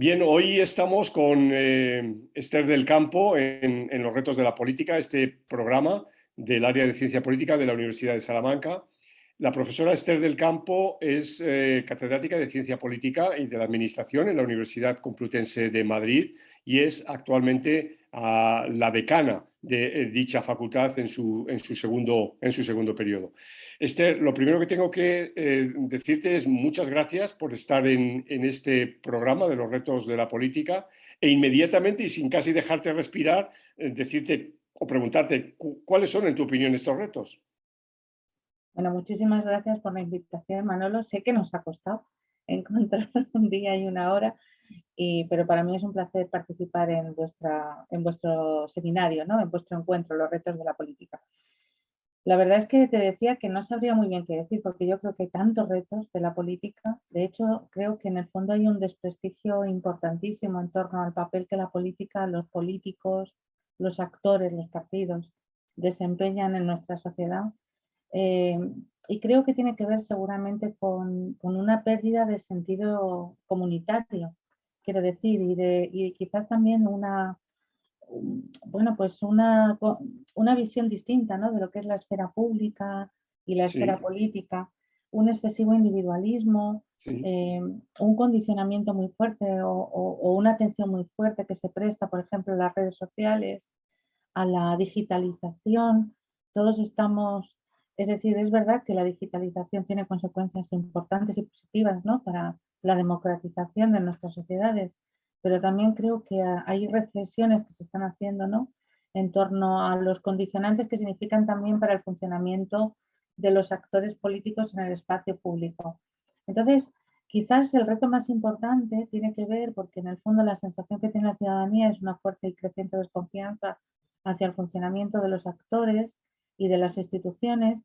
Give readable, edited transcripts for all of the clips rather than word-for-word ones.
Bien, hoy estamos con Esther del Campo en Los retos de la política, este programa del área de ciencia política de la Universidad de Salamanca. La profesora Esther del Campo es catedrática de ciencia política y de la administración en la Universidad Complutense de Madrid y es actualmente la decana de dicha facultad en su segundo periodo. Esther, lo primero que tengo que decirte es muchas gracias por estar en este programa de los retos de la política e inmediatamente y sin casi dejarte respirar, decirte o preguntarte cuáles son, en tu opinión, estos retos. Bueno, muchísimas gracias por la invitación, Manolo. Sé que nos ha costado encontrar un día y una hora, pero para mí es un placer participar en vuestro seminario, ¿no? En vuestro encuentro, los retos de la política. La verdad es que te decía que no sabría muy bien qué decir, porque yo creo que hay tantos retos de la política. De hecho, creo que en el fondo hay un desprestigio importantísimo en torno al papel que la política, los políticos, los actores, los partidos desempeñan en nuestra sociedad. Eh, y creo que tiene que ver seguramente con una pérdida de sentido comunitario, quiero decir, y quizás también bueno, pues una visión distinta, ¿no?, de lo que es la esfera pública y la Sí, esfera política, un excesivo individualismo, sí, un condicionamiento muy fuerte o una atención muy fuerte que se presta, por ejemplo, a las redes sociales, a la digitalización. Todos estamos, es decir, es verdad que la digitalización tiene consecuencias importantes y positivas, ¿no?, para la democratización de nuestras sociedades, pero también creo que hay reflexiones que se están haciendo, ¿no?, en torno a los condicionantes que significan también para el funcionamiento de los actores políticos en el espacio público. Entonces, quizás el reto más importante tiene que ver, porque en el fondo la sensación que tiene la ciudadanía es una fuerte y creciente desconfianza hacia el funcionamiento de los actores y de las instituciones.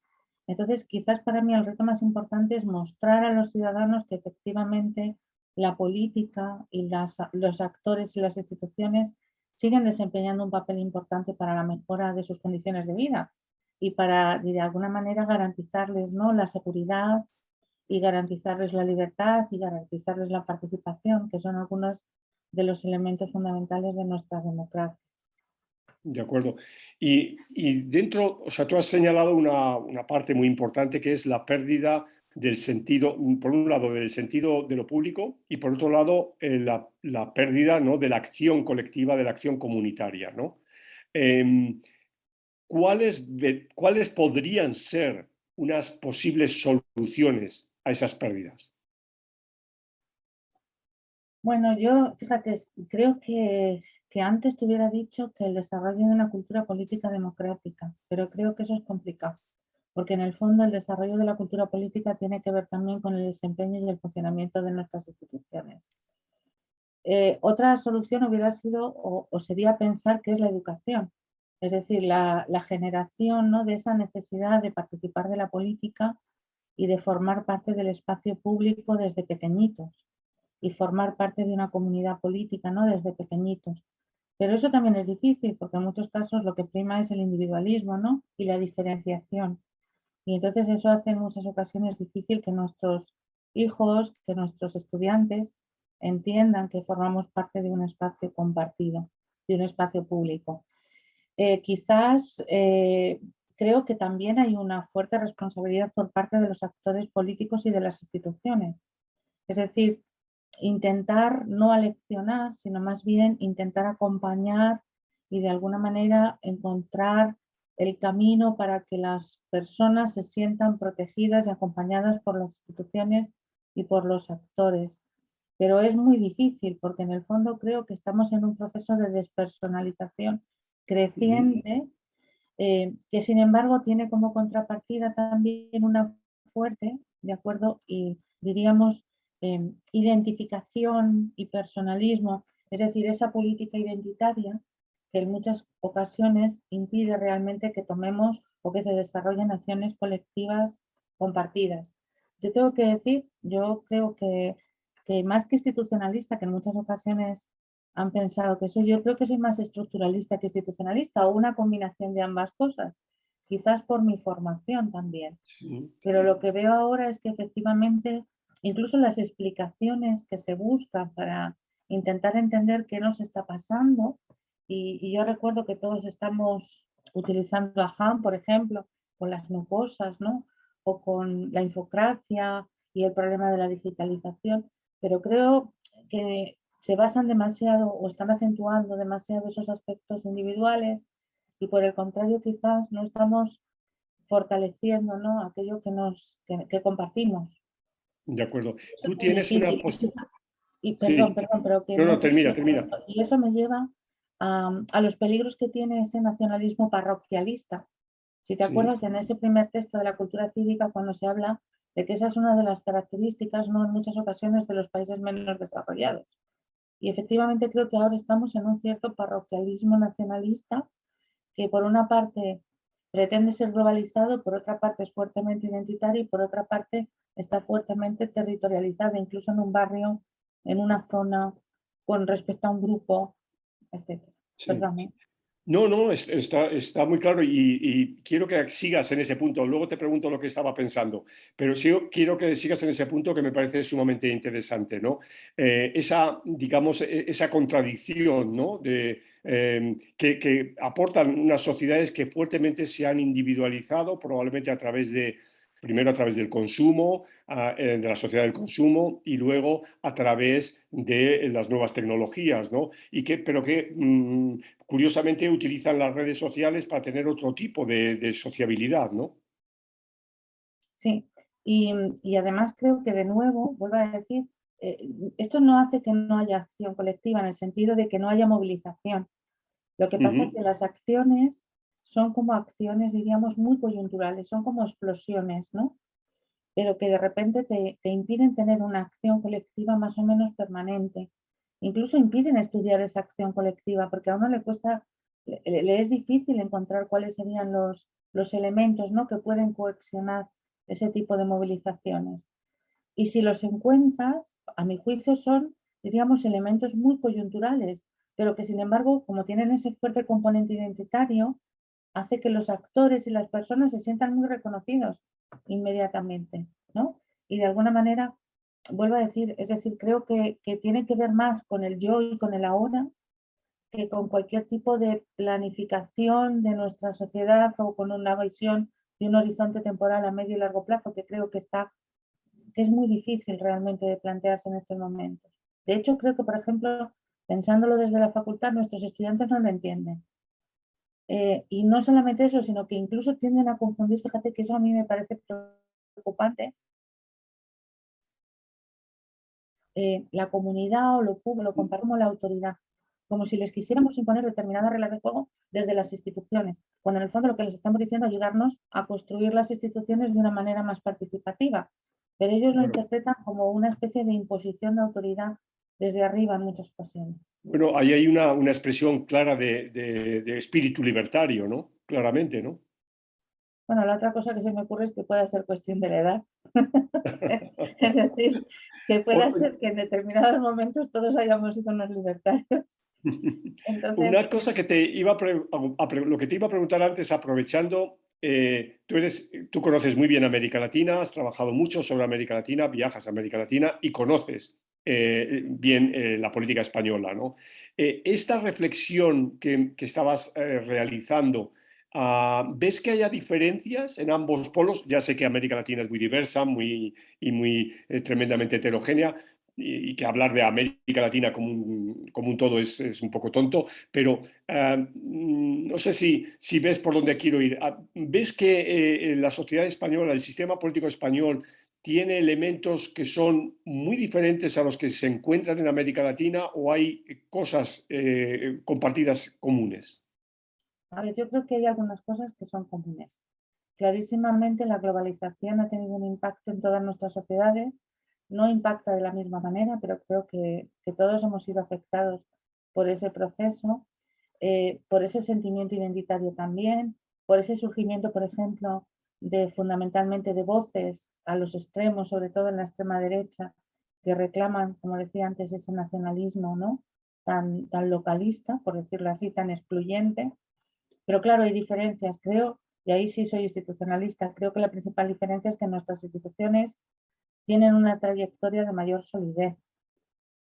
Entonces, quizás para mí el reto más importante es mostrar a los ciudadanos que efectivamente la política y los actores y las instituciones siguen desempeñando un papel importante para la mejora de sus condiciones de vida y para, de alguna manera, garantizarles, ¿no?, la seguridad y garantizarles la libertad y garantizarles la participación, que son algunos de los elementos fundamentales de nuestras democracias. de acuerdo. Y dentro, o sea, tú has señalado una parte muy importante que es la pérdida del sentido, por un lado, del sentido de lo público y por otro lado, la pérdida, ¿no?, de la acción colectiva, de la acción comunitaria, ¿no? Em, ¿Cuáles podrían ser unas posibles soluciones a esas pérdidas? Bueno, yo, fíjate, creo que antes te hubiera dicho que el desarrollo de una cultura política democrática, pero creo que eso es complicado, porque en el fondo el desarrollo de la cultura política tiene que ver también con el desempeño y el funcionamiento de nuestras instituciones. Otra solución hubiera sido o sería pensar que es la educación, es decir, la generación, ¿no?, de esa necesidad de participar de la política y de formar parte del espacio público desde pequeñitos y formar parte de una comunidad política, ¿no?, desde pequeñitos. Pero eso también es difícil porque en muchos casos lo que prima es el individualismo, ¿no?, y la diferenciación. Y entonces eso hace en muchas ocasiones difícil que nuestros hijos, que nuestros estudiantes entiendan que formamos parte de un espacio compartido, de un espacio público. Quizás creo que también hay una fuerte responsabilidad por parte de los actores políticos y de las instituciones. Es decir, intentar no aleccionar, sino más bien intentar acompañar y de alguna manera encontrar el camino para que las personas se sientan protegidas y acompañadas por las instituciones y por los actores. Pero es muy difícil porque en el fondo creo que estamos en un proceso de despersonalización Ujú. creciente, que sin embargo tiene como contrapartida también una fuerte, ¿de acuerdo? Y diríamos identificación y personalismo, es decir, esa política identitaria que en muchas ocasiones impide realmente que tomemos o que se desarrollen acciones colectivas compartidas. Yo tengo que decir, yo creo que más que institucionalista, que en muchas ocasiones han pensado que soy, yo creo que soy más estructuralista que institucionalista o una combinación de ambas cosas, quizás por mi formación también. Sí. Pero lo que veo ahora es que efectivamente incluso las explicaciones que se buscan para intentar entender qué nos está pasando. Y yo recuerdo que todos estamos utilizando a Han, por ejemplo, con las mucosas, ¿no? O con la infocracia y el problema de la digitalización, pero creo que se basan demasiado o están acentuando demasiado esos aspectos individuales y por el contrario quizás no estamos fortaleciendo, ¿no?, aquello que compartimos. De acuerdo. Eso Tú es muy tienes una difícil. Y Sí, perdón, pero que no, no, no termina, termino con termina. esto. Y eso me lleva a los peligros que tiene ese nacionalismo parroquialista. Si te Sí, acuerdas, en ese primer texto de la cultura cívica, cuando se habla de que esa es una de las características, ¿no?, en muchas ocasiones de los países menos desarrollados. Y efectivamente creo que ahora estamos en un cierto parroquialismo nacionalista que por una parte pretende ser globalizado, por otra parte es fuertemente identitario y por otra parte está fuertemente territorializado, incluso en un barrio, en una zona, con respecto a un grupo, etcétera. sí. Perdón, ¿eh? No, no, está muy claro y quiero que sigas en ese punto. Luego te pregunto lo que estaba pensando, pero sí quiero que sigas en ese punto que me parece sumamente interesante, ¿no? Esa, digamos, esa contradicción, ¿no? Que aportan unas sociedades que fuertemente se han individualizado, probablemente a través primero a través del consumo, de la sociedad del consumo, y luego a través de las nuevas tecnologías, ¿no? Pero que curiosamente utilizan las redes sociales para tener otro tipo de sociabilidad, ¿no? Sí, y además creo que de nuevo, vuelvo a decir, eh, esto no hace que no haya acción colectiva en el sentido de que no haya movilización. Lo que pasa es Ujú. que las acciones son como acciones, diríamos, muy coyunturales, son como explosiones, ¿no? Pero que de repente te impiden tener una acción colectiva más o menos permanente. Incluso impiden estudiar esa acción colectiva, porque a uno le cuesta, le es difícil encontrar cuáles serían los elementos, ¿no?, que pueden coaccionar ese tipo de movilizaciones. Y si los encuentras, a mi juicio son, diríamos, elementos muy coyunturales, pero que sin embargo, como tienen ese fuerte componente identitario, hace que los actores y las personas se sientan muy reconocidos inmediatamente, ¿no? Y de alguna manera, vuelvo a decir, es decir, creo que tiene que ver más con el yo y con el ahora que con cualquier tipo de planificación de nuestra sociedad o con una visión de un horizonte temporal a medio y largo plazo, que creo que es muy difícil realmente de plantearse en estos momentos. De hecho, creo que, por ejemplo, pensándolo desde la facultad, nuestros estudiantes no lo entienden. Y no solamente eso, sino que incluso tienden a confundir, fíjate que eso a mí me parece preocupante, la comunidad o lo público, lo comparo como la autoridad, como si les quisiéramos imponer determinadas reglas de juego desde las instituciones, cuando en el fondo lo que les estamos diciendo es ayudarnos a construir las instituciones de una manera más participativa, pero ellos lo Claro. interpretan como una especie de imposición de autoridad desde arriba en muchas ocasiones. Bueno, ahí hay una expresión clara de espíritu libertario, ¿no? Claramente, ¿no? Bueno, la otra cosa que se me ocurre es que pueda ser cuestión de la edad. Es decir, que pueda ser que en determinados momentos todos hayamos sido unos libertarios. Entonces, Una cosa que te iba lo que te iba a preguntar antes, aprovechando, tú conoces muy bien América Latina, has trabajado mucho sobre América Latina, viajas a América Latina y conoces bien la política española, ¿no? Esta reflexión que estabas realizando, ¿ves que haya diferencias en ambos polos? Ya sé que América Latina es muy diversa y muy tremendamente heterogénea, y que hablar de América Latina como un todo es un poco tonto, pero no sé si ves por dónde quiero ir. ¿Ves que la sociedad española, el sistema político español, tiene elementos que son muy diferentes a los que se encuentran en América Latina o hay cosas compartidas comunes? a ver, yo creo que hay algunas cosas que son comunes. Clarísimamente la globalización ha tenido un impacto en todas nuestras sociedades. No impacta de la misma manera, pero creo que todos hemos sido afectados por ese proceso, por ese sentimiento identitario también, por ese surgimiento, por ejemplo, de fundamentalmente de voces a los extremos, sobre todo en la extrema derecha, que reclaman, como decía antes, ese nacionalismo, ¿no?, tan localista, por decirlo así, tan excluyente. Pero claro, hay diferencias, creo, y ahí sí soy institucionalista, creo que la principal diferencia es que nuestras instituciones tienen una trayectoria de mayor solidez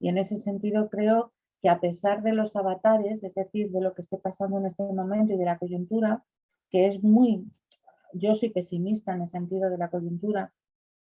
Y en ese sentido creo que a pesar de los avatares, es decir, de lo que esté pasando en este momento y de la coyuntura, que es muy, yo soy pesimista en el sentido de la coyuntura,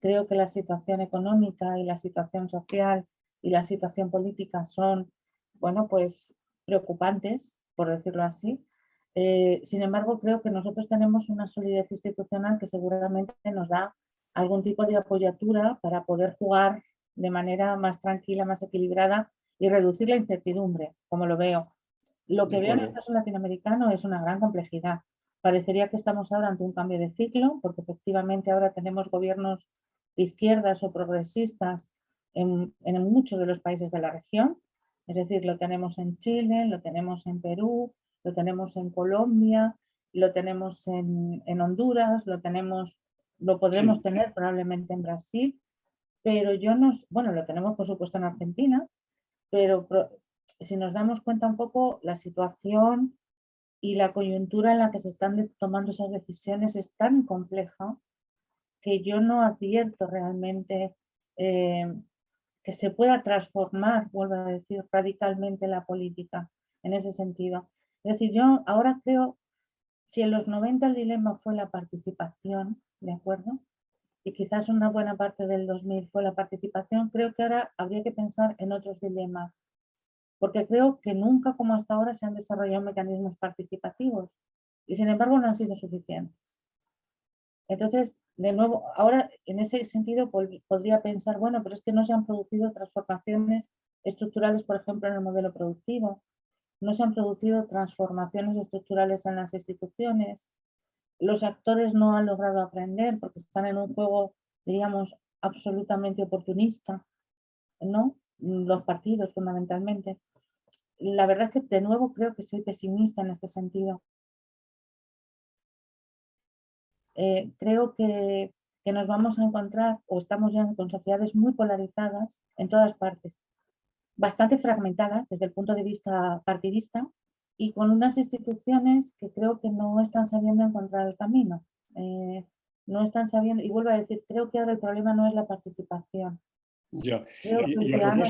creo que la situación económica y la situación social y la situación política son, bueno, pues preocupantes, por decirlo así. Sin embargo, creo que nosotros tenemos una solidez institucional que seguramente nos da algún tipo de apoyatura para poder jugar de manera más tranquila, más equilibrada y reducir la incertidumbre, como lo veo. Lo De que veo en el acuerdo. caso latinoamericano es una gran complejidad. Parecería que estamos ahora ante un cambio de ciclo, porque efectivamente ahora tenemos gobiernos de izquierdas o progresistas en muchos de los países de la región. Es decir, lo tenemos en Chile, lo tenemos en Perú, lo tenemos en Colombia, lo tenemos en Honduras, lo podremos Sí, tener probablemente en Brasil, pero yo no, bueno, lo tenemos por supuesto en Argentina, pero si nos damos cuenta un poco, la situación y la coyuntura en la que se están tomando esas decisiones es tan compleja que yo no advierto realmente eh, que se pueda transformar, vuelvo a decir, radicalmente la política en ese sentido. Es decir, yo ahora creo, si en los 90 el dilema fue la participación, ¿de acuerdo? Y quizás una buena parte del 2000 fue la participación, creo que ahora habría que pensar en otros dilemas, porque creo que nunca como hasta ahora se han desarrollado mecanismos participativos y sin embargo no han sido suficientes. Entonces, de nuevo, ahora en ese sentido podría pensar, bueno, pero es que no se han producido transformaciones estructurales, por ejemplo, en el modelo productivo, no se han producido transformaciones estructurales en las instituciones, los actores no han logrado aprender porque están en un juego, diríamos, absolutamente oportunista, ¿no? Los partidos fundamentalmente. La verdad es que de nuevo creo que soy pesimista en este sentido. Creo que nos vamos a encontrar o estamos ya con sociedades muy polarizadas en todas partes, bastante fragmentadas desde el punto de vista partidista y con unas instituciones que creo que no están sabiendo encontrar el camino. No están sabiendo, y vuelvo a decir, creo que ahora el problema no es la participación. ya. Creo que el Y ciudadano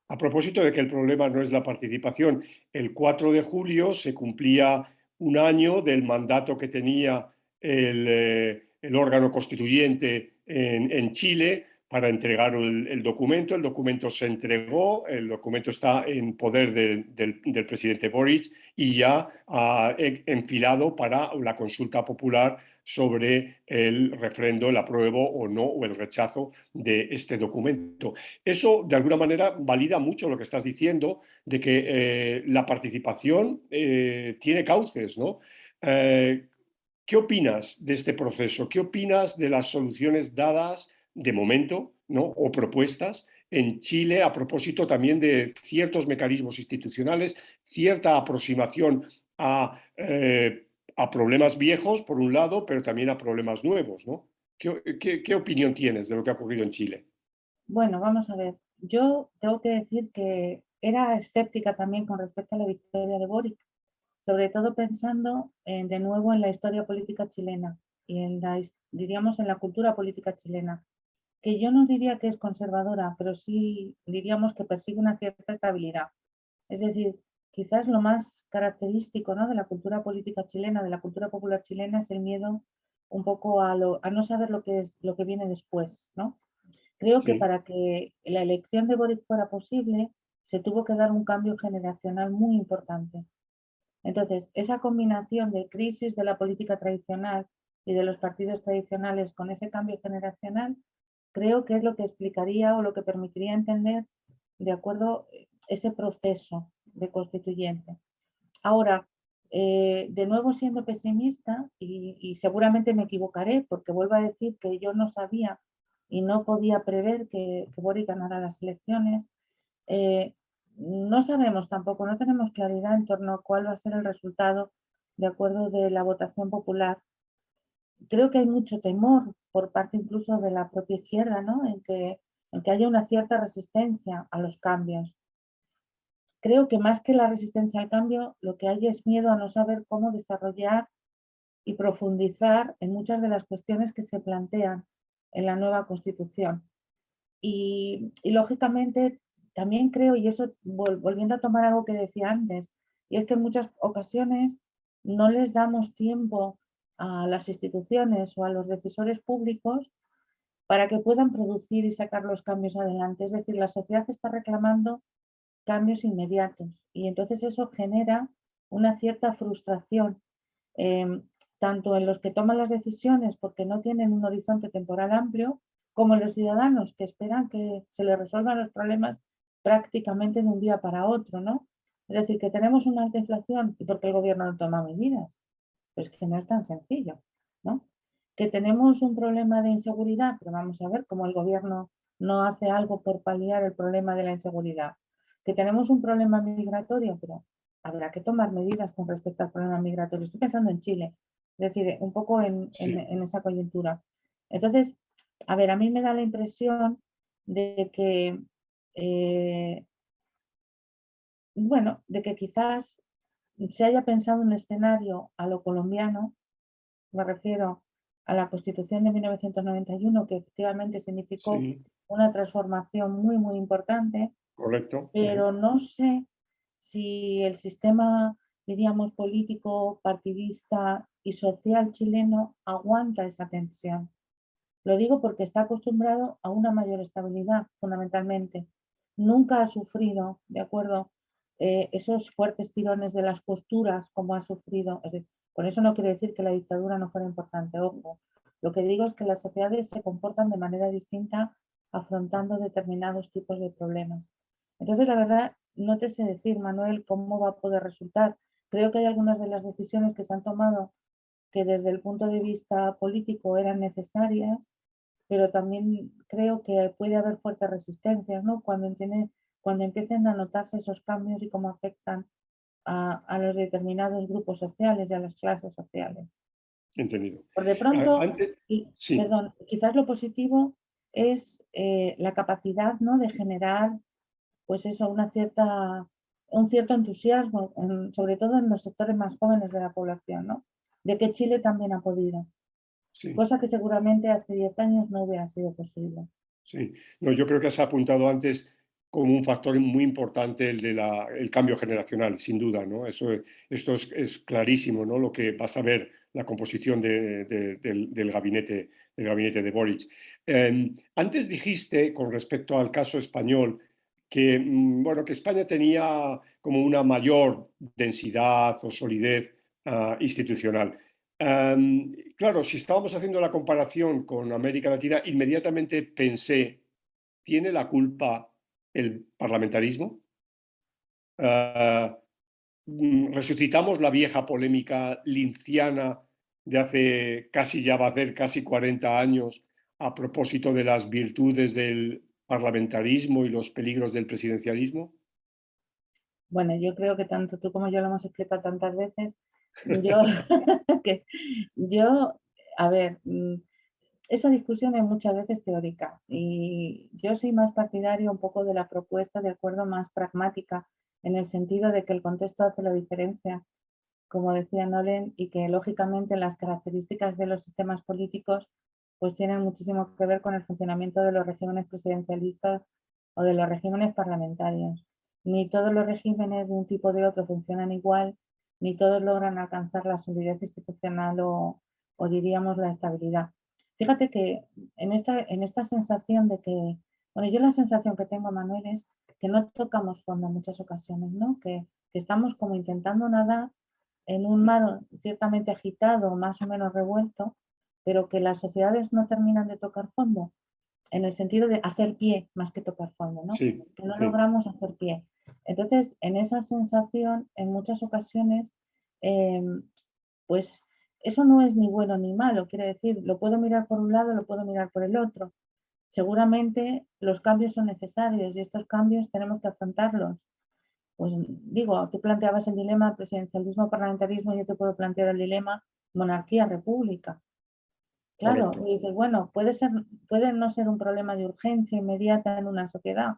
a propósito de que el problema no es la participación, el 4 de julio se cumplía un año del mandato que tenía el órgano constituyente en Chile para entregar el documento. El documento se entregó, el documento está en poder del presidente Boric y ya ha enfilado para la consulta popular sobre el refrendo, el apruebo o no, o el rechazo de este documento. Eso, de alguna manera, valida mucho lo que estás diciendo de que la participación tiene cauces, ¿no? Eh, ¿Qué opinas de este proceso? ¿Qué opinas de las soluciones dadas de momento, ¿no? O propuestas en Chile a propósito también de ciertos mecanismos institucionales, cierta aproximación a problemas viejos, por un lado, pero también a problemas nuevos, ¿no? ¿Qué opinión tienes de lo que ha ocurrido en Chile? bueno, vamos a ver. Yo tengo que decir que era escéptica también con respecto a la victoria de Boric, sobre todo pensando de nuevo en la historia política chilena y diríamos en la cultura política chilena, que yo no diría que es conservadora, pero sí diríamos que persigue una cierta estabilidad. Es decir, quizás lo más característico, ¿no?, de la cultura política chilena, de la cultura popular chilena, es el miedo un poco a no saber lo que viene después, ¿no? Creo que Sí. para que la elección de Boric fuera posible, se tuvo que dar un cambio generacional muy importante. Entonces, esa combinación de crisis de la política tradicional y de los partidos tradicionales con ese cambio generacional, creo que es lo que explicaría o lo que permitiría entender de acuerdo ese proceso de constituyente. Ahora, de nuevo siendo pesimista, y seguramente me equivocaré porque vuelvo a decir que yo no sabía y no podía prever que Boric ganara las elecciones, eh, no sabemos tampoco, no tenemos claridad en torno a cuál va a ser el resultado de acuerdo de la votación popular. Creo que hay mucho temor por parte incluso de la propia izquierda, ¿no?, en que haya una cierta resistencia a los cambios. Creo que más que la resistencia al cambio, lo que hay es miedo a no saber cómo desarrollar y profundizar en muchas de las cuestiones que se plantean en la nueva Constitución. Y lógicamente también creo, y eso volviendo a tomar algo que decía antes, y es que en muchas ocasiones no les damos tiempo a las instituciones o a los decisores públicos para que puedan producir y sacar los cambios adelante. Es decir, la sociedad está reclamando cambios inmediatos y entonces eso genera una cierta frustración, tanto en los que toman las decisiones porque no tienen un horizonte temporal amplio, como en los ciudadanos que esperan que se les resuelvan los problemas prácticamente de un día para otro, ¿no? Es decir, que tenemos una alta inflación y porque el gobierno no toma medidas. Pues que no es tan sencillo, ¿no? Que tenemos un problema de inseguridad, pero vamos a ver cómo el gobierno no hace algo por paliar el problema de la inseguridad. Que tenemos un problema migratorio, pero habrá que tomar medidas con respecto al problema migratorio. Estoy pensando en Chile, es decir, un poco en Sí, esa coyuntura. Entonces, a ver, a mí me da la impresión de que, bueno, de que quizás se haya pensado un escenario a lo colombiano. Me refiero a la Constitución de 1991, que efectivamente significó sí, una transformación muy, muy importante, correcto. pero no sé si el sistema, diríamos, político, partidista y social chileno aguanta esa tensión. Lo digo porque está acostumbrado a una mayor estabilidad, fundamentalmente. Nunca ha sufrido, ¿de acuerdo? Esos fuertes tirones de las costuras como ha sufrido. Es decir, con eso no quiere decir que la dictadura no fuera importante, ojo. Lo que digo es que las sociedades se comportan de manera distinta afrontando determinados tipos de problemas. Entonces, la verdad, no te sé decir, Manuel, cómo va a poder resultar. Creo que hay algunas de las decisiones que se han tomado que desde el punto de vista político eran necesarias, pero también creo que puede haber fuertes resistencias, ¿no? Cuando empiecen a notarse esos cambios y cómo afectan a los determinados grupos sociales y a las clases sociales. Entendido. Por de pronto, Antes, y, sí, perdón, quizás lo positivo es la capacidad, ¿no?, de generar, pues eso, un cierto entusiasmo, sobre todo en los sectores más jóvenes de la población, ¿no? De que Chile también ha podido, sí. cosa que seguramente hace 10 años no hubiera sido posible. Sí, no, yo creo que has apuntado antes como un factor muy importante el cambio generacional, sin duda, ¿no? Esto es clarísimo, ¿no? Lo que vas a ver la composición del gabinete de Boric. Antes dijiste, con respecto al caso español, que, bueno, que España tenía como una mayor densidad o solidez institucional. Claro, si estábamos haciendo la comparación con América Latina, inmediatamente pensé, ¿tiene la culpa el parlamentarismo? Ah, Resucitamos la vieja polémica linciana de hace casi, ya va a hacer casi 40 años, a propósito de las virtudes del parlamentarismo y los peligros del presidencialismo. Bueno, yo creo que tanto tú como yo lo hemos explicado tantas veces. Yo, que yo, a ver, esa discusión es muchas veces teórica y yo soy más partidario un poco de la propuesta de acuerdo más pragmática, en el sentido de que el contexto hace la diferencia, como decía Nolen, y que lógicamente las características de los sistemas políticos pues tienen muchísimo que ver con el funcionamiento de los regímenes presidencialistas o de los regímenes parlamentarios. Ni todos los regímenes de un tipo o de otro funcionan igual, ni todos logran alcanzar la solidez institucional o diríamos la estabilidad. Fíjate que en esta sensación de que, bueno, yo la sensación que tengo, Manuel, es que no tocamos fondo en muchas ocasiones, ¿no? Que estamos como intentando nadar en un mar ciertamente agitado, más o menos revuelto, pero que las sociedades no terminan de tocar fondo, en el sentido de hacer pie más que tocar fondo, ¿no? Sí, Que no sí, logramos hacer pie. Entonces, en esa sensación, en muchas ocasiones, eh, pues eso no es ni bueno ni malo, quiere decir, lo puedo mirar por un lado, lo puedo mirar por el otro. Seguramente los cambios son necesarios y estos cambios tenemos que afrontarlos. Pues digo, tú planteabas el dilema presidencialismo-parlamentarismo, yo te puedo plantear el dilema monarquía-república. Claro, correcto. y dices, bueno, puede no ser un problema de urgencia inmediata en una sociedad,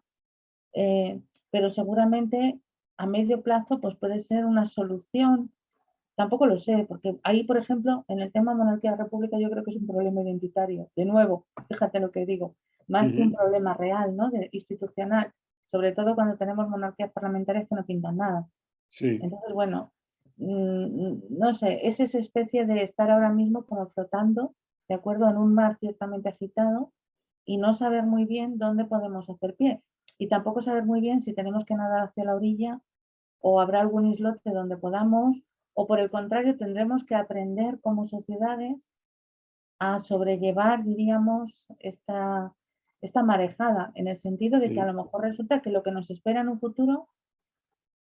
pero seguramente a medio plazo pues puede ser una solución. Tampoco lo sé, porque ahí, por ejemplo, en el tema monarquía-república yo creo que es un problema identitario. De nuevo, fíjate lo que digo, más que un Ujú. problema real, ¿no? Institucional. sobre todo cuando tenemos monarquías parlamentarias que no pintan nada. Sí, Entonces, bueno, no sé, es esa especie de estar ahora mismo como flotando, ¿de acuerdo?, en un mar ciertamente agitado y no saber muy bien dónde podemos hacer pie. Y tampoco saber muy bien si tenemos que nadar hacia la orilla o habrá algún islote donde podamos, o por el contrario, tendremos que aprender como sociedades a sobrellevar, diríamos, esta marejada, en el sentido de que a sí. lo mejor resulta que lo que nos espera en un futuro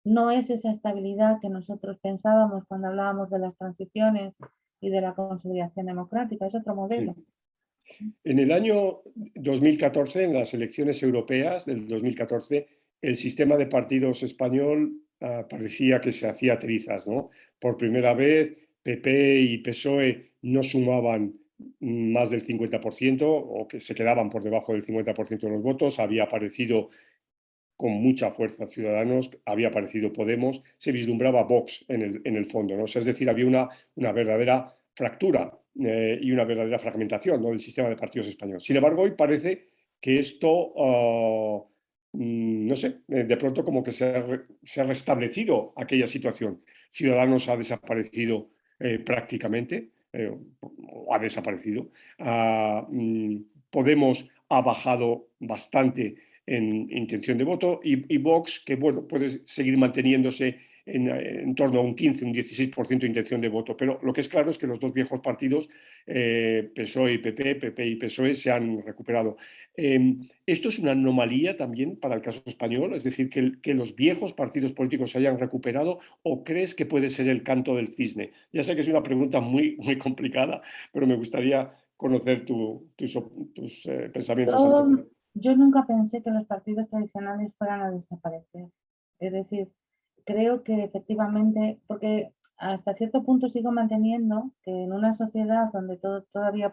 no es esa estabilidad que nosotros pensábamos cuando hablábamos de las transiciones y de la consolidación democrática, es otro modelo. Sí. En el año 2014, en las elecciones europeas del 2014, el sistema de partidos español parecía que se hacía trizas, ¿no? Por primera vez, PP y PSOE no sumaban más del 50% o que se quedaban por debajo del 50% de los votos. Había aparecido con mucha fuerza Ciudadanos, había aparecido Podemos, se vislumbraba Vox en el fondo, ¿no? O sea, es decir, había una verdadera fractura y una verdadera fragmentación, ¿no?, del sistema de partidos español. Sin embargo, hoy parece que esto, no sé, de pronto como que se ha restablecido aquella situación. Ciudadanos ha desaparecido prácticamente, o ha desaparecido. Podemos ha bajado bastante en intención de voto y Vox, que bueno, puede seguir manteniéndose en torno a un 15, un 16% de intención de voto. Pero lo que es claro es que los dos viejos partidos, PSOE y PP, PP y PSOE, se han recuperado. ¿Esto es una anomalía también para el caso español? Es decir, que los viejos partidos políticos se hayan recuperado, ¿o crees que puede ser el canto del cisne? Ya sé que es una pregunta muy, muy complicada, pero me gustaría conocer tus pensamientos a este Yo, respecto. yo nunca pensé que los partidos tradicionales fueran a desaparecer. Es decir, creo que efectivamente, porque hasta cierto punto sigo manteniendo que en una sociedad donde todavía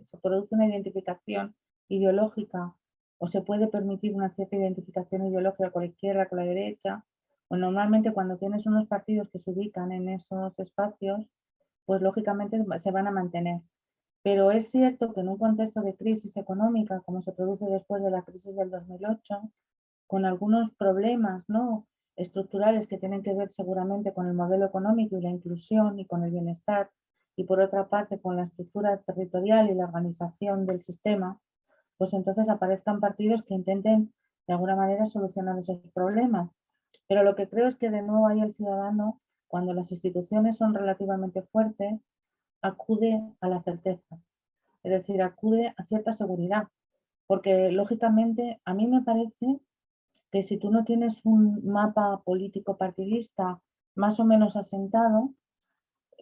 se produce una identificación ideológica o se puede permitir una cierta identificación ideológica con la izquierda, con la derecha, o normalmente cuando tienes unos partidos que se ubican en esos espacios, pues lógicamente se van a mantener. Pero es cierto que en un contexto de crisis económica, como se produce después de la crisis del 2008, con algunos problemas, ¿no?, estructurales que tienen que ver seguramente con el modelo económico y la inclusión y con el bienestar, y por otra parte con la estructura territorial y la organización del sistema, pues entonces aparezcan partidos que intenten de alguna manera solucionar esos problemas. Pero lo que creo es que de nuevo hay el ciudadano, cuando las instituciones son relativamente fuertes, acude a la certeza, es decir, acude a cierta seguridad, porque lógicamente a mí me parece que si tú no tienes un mapa político partidista más o menos asentado,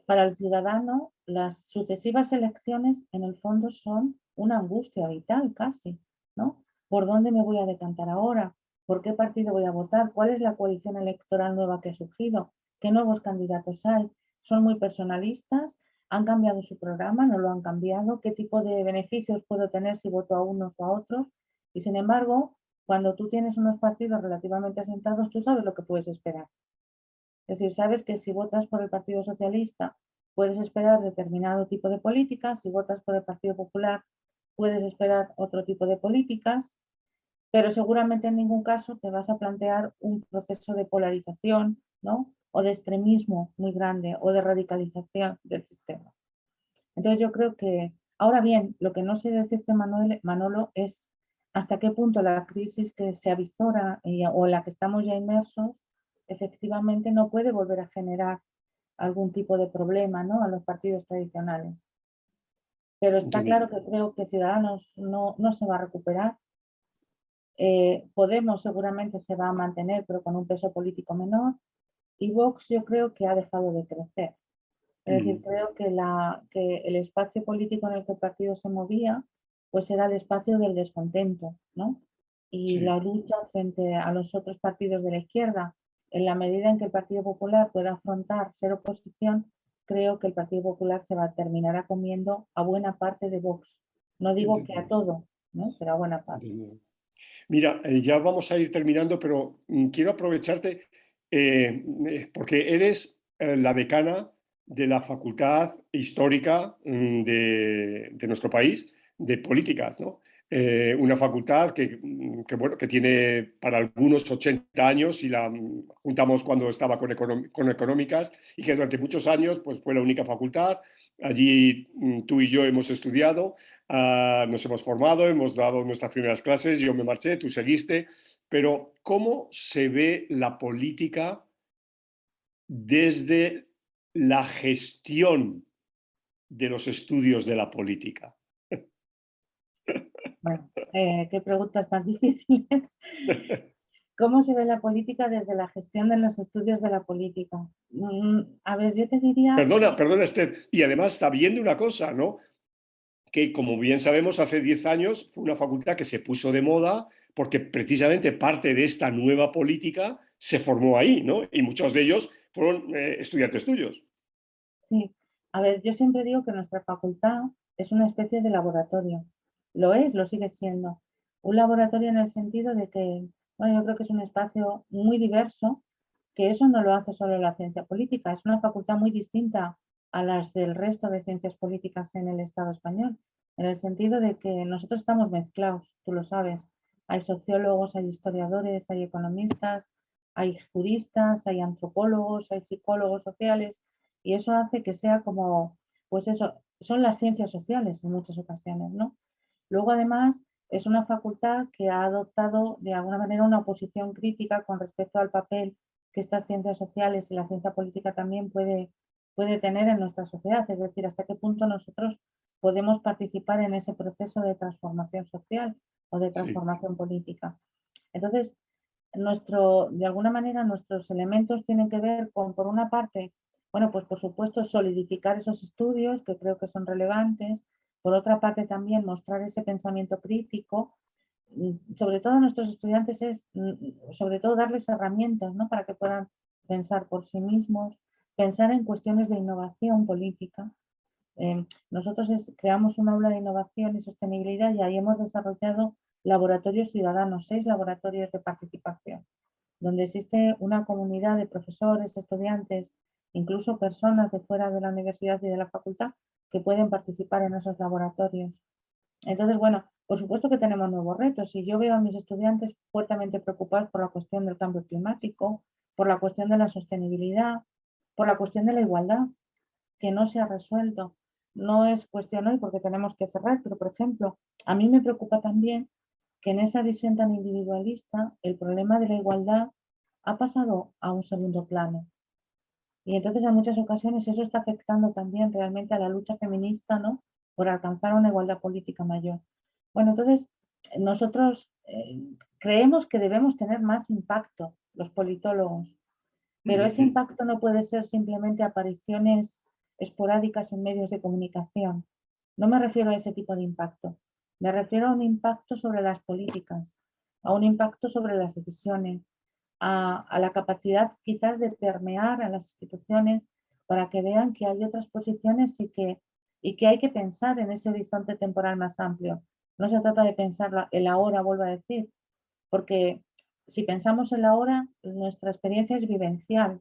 para el ciudadano las sucesivas elecciones en el fondo son una angustia vital casi, ¿no? ¿Por dónde me voy a decantar ahora? ¿Por qué partido voy a votar? ¿Cuál es la coalición electoral nueva que ha surgido? ¿Qué nuevos candidatos hay? ¿Son muy personalistas? ¿Han cambiado su programa? ¿No lo han cambiado? ¿Qué tipo de beneficios puedo tener si voto a unos o a otros? Y sin embargo, cuando tú tienes unos partidos relativamente asentados, tú sabes lo que puedes esperar. Es decir, sabes que si votas por el Partido Socialista puedes esperar determinado tipo de políticas, si votas por el Partido Popular puedes esperar otro tipo de políticas, pero seguramente en ningún caso te vas a plantear un proceso de polarización, ¿no?, o de extremismo muy grande o de radicalización del sistema. Entonces yo creo que, ahora bien, lo que no sé decirte, Manolo, es hasta qué punto la crisis que se avizora o en la que estamos ya inmersos, efectivamente no puede volver a generar algún tipo de problema, ¿no?, a los partidos tradicionales. Pero está Entendido. claro que creo que Ciudadanos no se va a recuperar. Podemos seguramente se va a mantener, pero con un peso político menor. Y Vox yo creo que ha dejado de crecer. Es decir, Mm, creo que el espacio político en el que el partido se movía, pues era el espacio del descontento, ¿no? Y la sí. lucha frente a los otros partidos de la izquierda. En la medida en que el Partido Popular pueda afrontar ser oposición, creo que el Partido Popular se va a terminar comiendo a buena parte de Vox. No digo que a Entendido, todo, ¿no?, pero a buena parte. entendido. Mira, ya vamos a ir terminando, pero quiero aprovecharte porque eres la decana de la Facultad Histórica de nuestro país, de Políticas, ¿no? una facultad bueno, que tiene para algunos 80 años y la juntamos cuando estaba con Económicas y que durante muchos años pues, fue la única facultad. Allí tú y yo hemos estudiado, nos hemos formado, hemos dado nuestras primeras clases, yo me marché, tú seguiste, pero ¿cómo se ve la política desde la gestión de los estudios de la política? Bueno, qué preguntas más difíciles. ¿Cómo se ve la política desde la gestión de los estudios de la política? A ver, yo te diría... Perdona, Esther. Y además está viendo una cosa, ¿no? Que como bien sabemos, hace 10 años fue una facultad que se puso de moda porque precisamente parte de esta nueva política se formó ahí, ¿no? Y muchos de ellos fueron estudiantes tuyos. Sí, a ver, yo siempre digo que nuestra facultad es una especie de laboratorio. Lo es, lo sigue siendo. Un laboratorio en el sentido de que, bueno, yo creo que es un espacio muy diverso, que eso no lo hace solo la ciencia política, es una facultad muy distinta a las del resto de ciencias políticas en el Estado español, en el sentido de que nosotros estamos mezclados, tú lo sabes. Hay sociólogos, hay historiadores, hay economistas, hay juristas, hay antropólogos, hay psicólogos sociales, y eso hace que sea como, pues eso, son las ciencias sociales en muchas ocasiones, ¿no? Luego, además, es una facultad que ha adoptado de alguna manera una posición crítica con respecto al papel que estas ciencias sociales y la ciencia política también puede tener en nuestra sociedad, es decir, hasta qué punto nosotros podemos participar en ese proceso de transformación social o de Sí, transformación política. Entonces, de alguna manera, nuestros elementos tienen que ver con, por una parte, bueno, pues por supuesto, solidificar esos estudios que creo que son relevantes. Por otra parte, también mostrar ese pensamiento crítico. Sobre todo a nuestros estudiantes es, sobre todo, darles herramientas, ¿no? Para que puedan pensar por sí mismos, pensar en cuestiones de innovación política. Nosotros creamos un aula de innovación y sostenibilidad y ahí hemos desarrollado laboratorios ciudadanos, 6 laboratorios de participación, donde existe una comunidad de profesores, estudiantes, incluso personas de fuera de la universidad y de la facultad que pueden participar en esos laboratorios. Entonces, bueno, por supuesto que tenemos nuevos retos y yo veo a mis estudiantes fuertemente preocupados por la cuestión del cambio climático, por la cuestión de la sostenibilidad, por la cuestión de la igualdad, que no se ha resuelto. No es cuestión hoy porque tenemos que cerrar, pero por ejemplo, a mí me preocupa también que en esa visión tan individualista el problema de la igualdad ha pasado a un segundo plano. Y entonces en muchas ocasiones eso está afectando también realmente a la lucha feminista, ¿no? Por alcanzar una igualdad política mayor. Bueno, entonces nosotros creemos que debemos tener más impacto, los politólogos, pero ese impacto no puede ser simplemente apariciones esporádicas en medios de comunicación. No me refiero a ese tipo de impacto. Me refiero a un impacto sobre las políticas, a un impacto sobre las decisiones, a la capacidad quizás de permear a las instituciones para que vean que hay otras posiciones y que hay que pensar en ese horizonte temporal más amplio. No se trata de pensar el ahora, vuelvo a decir, porque si pensamos en la hora, nuestra experiencia es vivencial,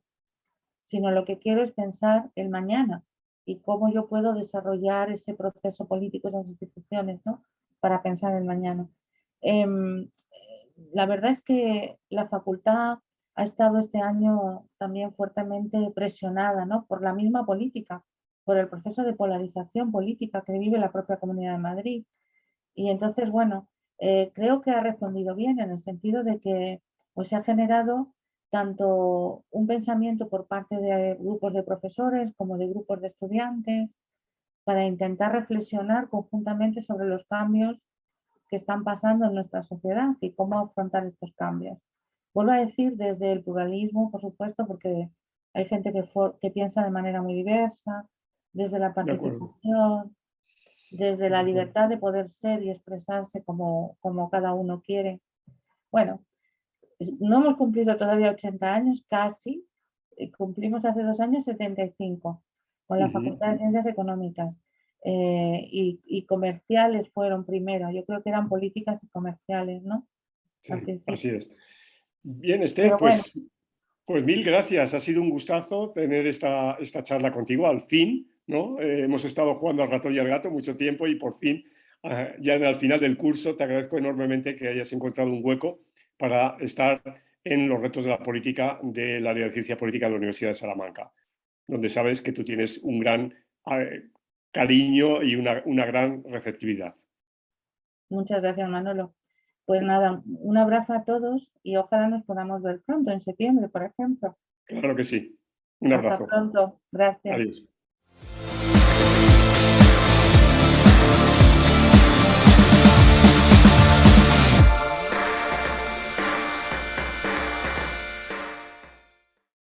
sino lo que quiero es pensar el mañana y cómo yo puedo desarrollar ese proceso político, esas instituciones, ¿no? Para pensar el mañana. La verdad es que la facultad ha estado este año también fuertemente presionada, ¿no? Por la misma política, por el proceso de polarización política que vive la propia Comunidad de Madrid. Y entonces, bueno, creo que ha respondido bien en el sentido de que pues, se ha generado tanto un pensamiento por parte de grupos de profesores como de grupos de estudiantes para intentar reflexionar conjuntamente sobre los cambios que están pasando en nuestra sociedad y cómo afrontar estos cambios. Vuelvo a decir desde el pluralismo, por supuesto, porque hay gente que piensa de manera muy diversa, desde la de acuerdo, participación, desde de la acuerdo. libertad de poder ser y expresarse como cada uno quiere. Bueno, no hemos cumplido todavía 80 años, casi. Cumplimos hace 2 años 75 con la Facultad de Ciencias Económicas. Y comerciales fueron primero. Yo creo que eran políticas y comerciales, ¿no? Al Sí, así principio. es. Bien, Esther, Pero bueno, pues mil gracias. Ha sido un gustazo tener esta charla contigo. Al fin, ¿no? Hemos estado jugando al ratón y al gato mucho tiempo y por fin ya al final del curso, te agradezco enormemente que hayas encontrado un hueco para estar en los retos de la política del área de ciencia política de la Universidad de Salamanca, donde sabes que tú tienes un gran cariño y una gran receptividad. Muchas gracias, Manolo. Pues nada, un abrazo a todos y ojalá nos podamos ver pronto, en septiembre, por ejemplo. Claro que sí. Un Hasta abrazo. pronto. Gracias. Adiós.